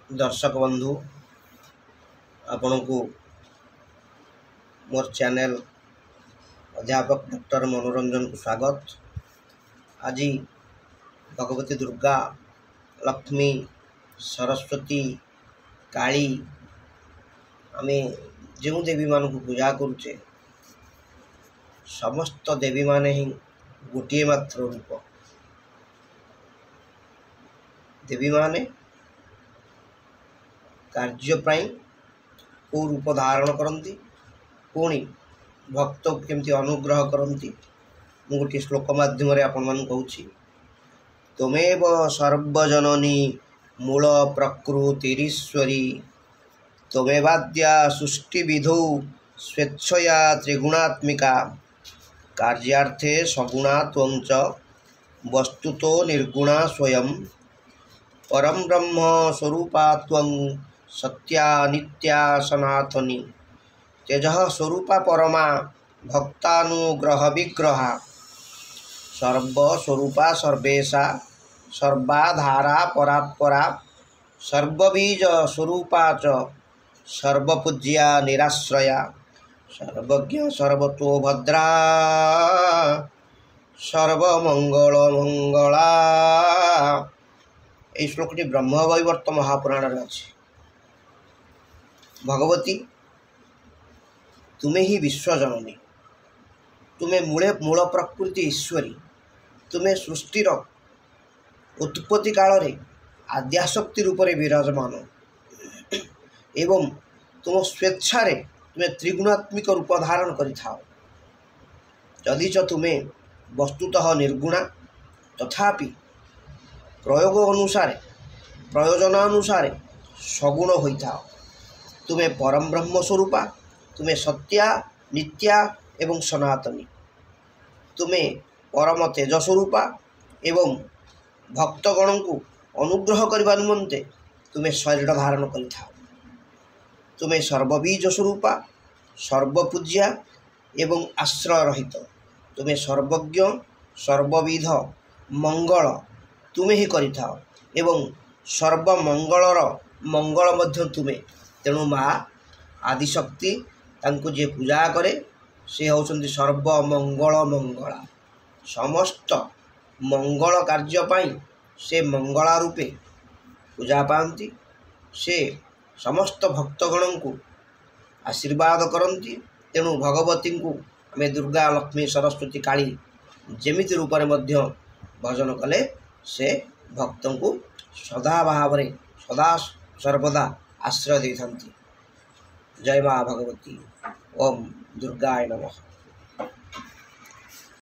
दर्शक बंधु आपण को मोर चैनल अध्यापक डॉक्टर मनोरंजन को स्वागत। आज भगवती दुर्गा, लक्ष्मी, सरस्वती, काली आमे जो देवी मान को पूजा करुचे समस्त देवी माने ही गोटे मात्र रूप। देवी माने कार्यपाई को रूप धारण करती पुणी भक्त केमती अनुग्रह करती। मु गोटे श्लोक माध्यम आपण कहूँ, तमेव सर्वजननी मूल प्रकृतिरीश्वरी तमेवाद्या सृष्टि विधौ स्वेच्छया त्रिगुणात्मिका कार्यार्थे सगुणा त्वंच वस्तुतो निर्गुणा स्वयं परम ब्रह्म स्वरूपा त्वं सत्या नित्या सनातनी तेजः स्वरूपा परमा भक्तानुग्रह विग्रहा सर्वस्वरूपा सर्वेशा सर्वाधारा परात्परा सर्वबीज स्वरूपा च सर्वपूज्या निराश्रया सर्वज्ञ सर्वतो भद्रा सर्वमंगल मंगला। ये श्लोकटी ब्रह्म वैवर्त महापुराण अच्छे। भगवती तुम्हें ही विश्वजननी, तुम्हें मूल प्रकृति ईश्वरी, तुम्हें सृष्टिर उत्पत्ति काल रे आद्याशक्ति रूप से विराजमान एवं तुम स्वेच्छा रे तुम्हें त्रिगुणात्मिक रूप धारण करिथाओ। यदि च तुम्हें वस्तुतः निर्गुणा तथापि प्रयोग अनुसार प्रयोजन अनुसार सगुण होइथाओ। तुम्हें परम ब्रह्म स्वरूपा, तुम्हें सत्या नित्या एवं सनातनी, तुम्हें परम तेज स्वरूपा एवं भक्तगण को अनुग्रह करने निमंते तुम्हें शरीर धारण करिथाओ। तुम्हें सर्वबीज स्वरूपा सर्वपूज्या एवं आश्रय रहित, तुम्हें सर्वज्ञ सर्वविध मंगल तुम्हें ही करिथाओ एवं सर्वमंगलर मंगल मध्य तुम्हें। तेणु माँ आदिशक्ति तांको जे पूजा करे से होउछन्ति सर्वमंगल मंगला। समस्त मंगल कार्य पाई से मंगला रूपे पूजा पाती। से समस्त भक्तगण को आशीर्वाद करती। तेणु भगवती को आमे दुर्गा लक्ष्मी सरस्वती काली जेमिति रूप में मध्य भजन कले से भक्त को सदा भाव सदा सर्वदा आश्रय देती। जय माँ भगवती। ओम दुर्गाय नमः।